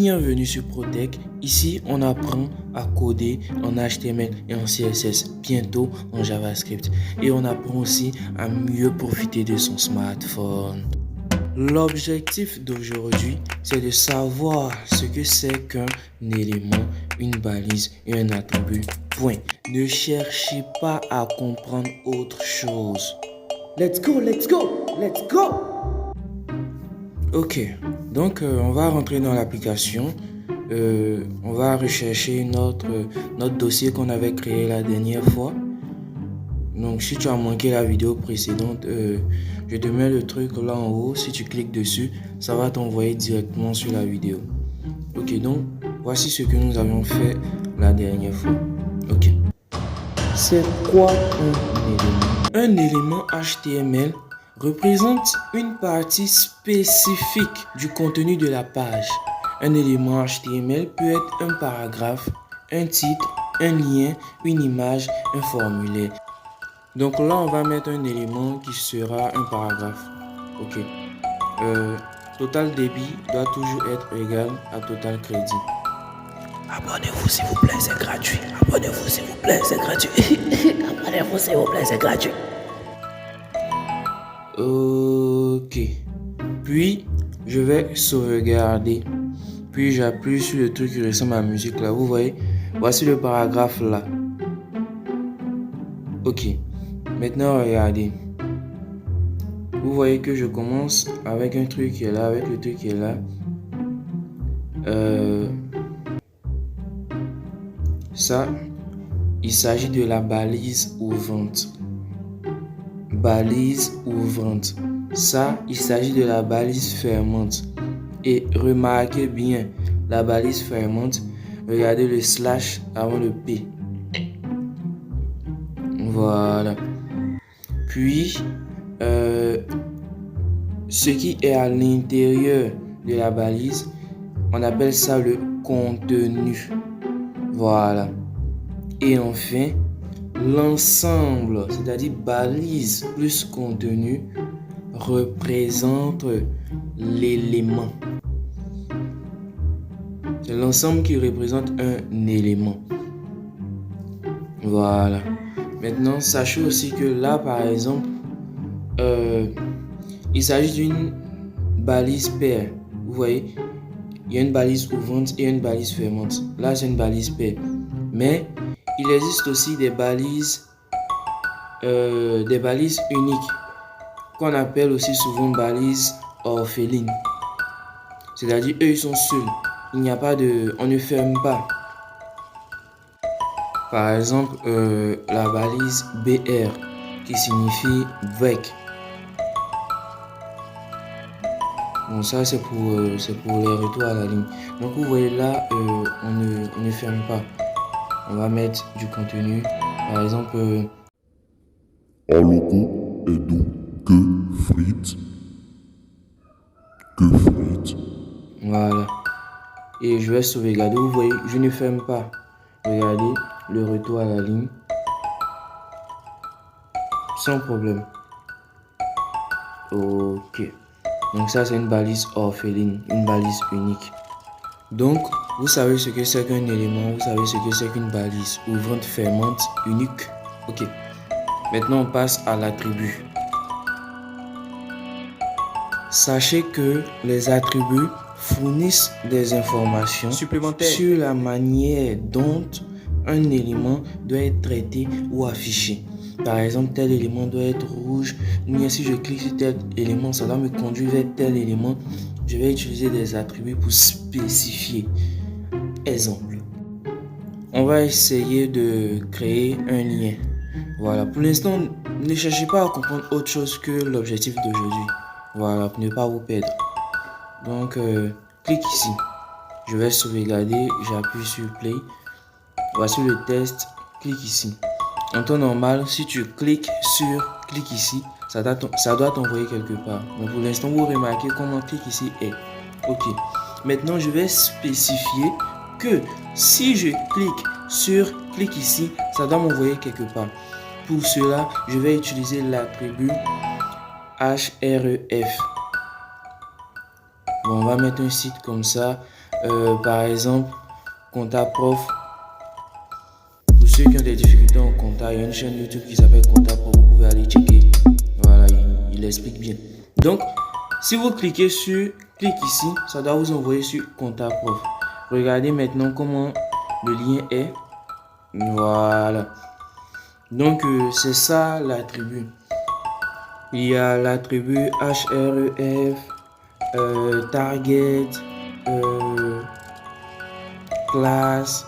Bienvenue sur Protech. Ici, on apprend à coder en HTML et en CSS, bientôt en JavaScript. Et on apprend aussi à mieux profiter de son smartphone. L'objectif d'aujourd'hui, c'est de savoir ce que c'est qu'un élément, une balise et un attribut. Point. Ne cherchez pas à comprendre autre chose. Let's go, let's go, let's go! Ok, donc on va rentrer dans l'application. On va rechercher notre dossier qu'on avait créé la dernière fois. Donc si tu as manqué la vidéo précédente, je te mets le truc là en haut. Si tu cliques dessus, ça va t'envoyer directement sur la vidéo. Ok, donc voici ce que nous avions fait la dernière fois. Ok. C'est quoi un élément? Un élément HTML représente une partie spécifique du contenu de la page. Un élément HTML peut être un paragraphe, un titre, un lien, une image, un formulaire. Donc là, on va mettre un élément qui sera un paragraphe. Ok. Total débit doit toujours être égal à total crédit. Abonnez-vous s'il vous plaît, c'est gratuit. Abonnez-vous s'il vous plaît, c'est gratuit. Abonnez-vous s'il vous plaît, c'est gratuit. Ok. Puis, je vais sauvegarder. Puis, j'appuie sur le truc qui ressemble à la musique là. Vous voyez? Voici le paragraphe là. Ok. Maintenant, regardez. Vous voyez que je commence avec un truc qui est là, avec le truc qui est là. Ça, il s'agit de la balise ouvrante. Balise ouvrante. Ça, il s'agit de la balise fermante. Et remarquez bien, la balise fermante, regardez le slash avant le P. Voilà. Puis, ce qui est à l'intérieur de la balise, on appelle ça le contenu. Voilà. Et enfin, l'ensemble, c'est-à-dire balise plus contenu, représente l'élément. C'est l'ensemble qui représente un élément. Voilà. Maintenant, sachez aussi que là, par exemple, il s'agit d'une balise paire. Vous voyez, il y a une balise ouvrante et une balise fermante. Là, c'est une balise paire. Mais il existe aussi des balises uniques qu'on appelle aussi souvent balises orphelines. C'est-à-dire, eux, ils sont seuls. Il n'y a pas de... On ne ferme pas. Par exemple, la balise BR qui signifie break. Bon, ça, c'est pour les retours à la ligne. Donc, vous voyez là, on ne ferme pas. On va mettre du contenu. Par exemple... Un logo est doux que frites. Que frites. Voilà. Et je vais sauvegarder. Vous voyez, je ne ferme pas. Regardez le retour à la ligne. Sans problème. Ok. Donc ça, c'est une balise orpheline, une balise unique. Donc, vous savez ce que c'est qu'un élément, vous savez ce que c'est qu'une balise ouvrante, fermante, unique. Ok. Maintenant, on passe à l'attribut. Sachez que les attributs fournissent des informations Supplémentaires sur la manière dont un élément doit être traité ou affiché. Par exemple, tel élément doit être rouge. Ou bien si je clique sur tel élément, ça doit me conduire vers tel élément. Je vais utiliser des attributs pour spécifier. Exemple. On va essayer de créer un lien. Voilà. Pour l'instant, ne cherchez pas à comprendre autre chose que l'objectif d'aujourd'hui. Voilà, pour ne pas vous perdre. Donc, clique ici. Je vais sauvegarder. J'appuie sur play. Voici le test. Clique ici. En temps normal, si tu cliques ici, ça doit t'envoyer quelque part. Mais pour l'instant, vous remarquez comment clique ici est. Ok. Maintenant, je vais spécifier que si je clique ici, ça doit m'envoyer quelque part. Pour cela, je vais utiliser l'attribut href. Bon, on va mettre un site comme ça. Par exemple, Compta Prof. Pour ceux qui ont des difficultés en compta, il y a une chaîne YouTube qui s'appelle Compta Prof. Vous pouvez aller checker. Voilà, il explique bien. Donc, si vous cliquez ici, ça doit vous envoyer sur Compta Prof. Regardez maintenant comment le lien est. Voilà. Donc, c'est ça l'attribut. Il y a l'attribut href, target, classe.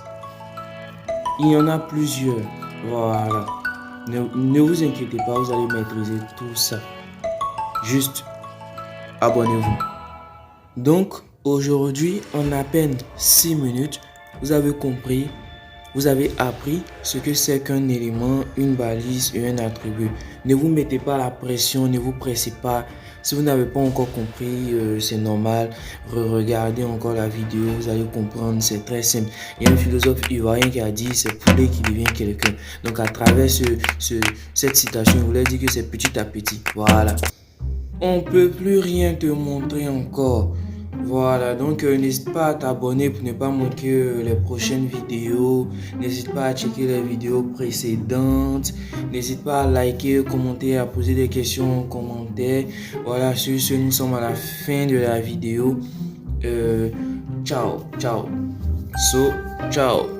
Il y en a plusieurs. Voilà. Ne vous inquiétez pas, vous allez maîtriser tout ça. Juste abonnez-vous. Donc, aujourd'hui, en à peine 6 minutes, vous avez compris, vous avez appris ce que c'est qu'un élément, une balise et un attribut. Ne vous mettez pas la pression, ne vous pressez pas. Si vous n'avez pas encore compris, c'est normal. Regardez encore la vidéo, vous allez comprendre, c'est très simple. Il y a un philosophe ivoirien qui a dit, c'est poulet qui devient quelqu'un. Donc à travers cette citation, il voulait dire que c'est petit à petit. Voilà. On ne peut plus rien te montrer encore. Voilà, donc n'hésite pas à t'abonner pour ne pas manquer les prochaines vidéos. N'hésite pas à checker les vidéos précédentes. N'hésite pas à liker, commenter, à poser des questions en commentaire. Voilà, sur ce, nous sommes à la fin de la vidéo. Ciao, ciao. Ciao.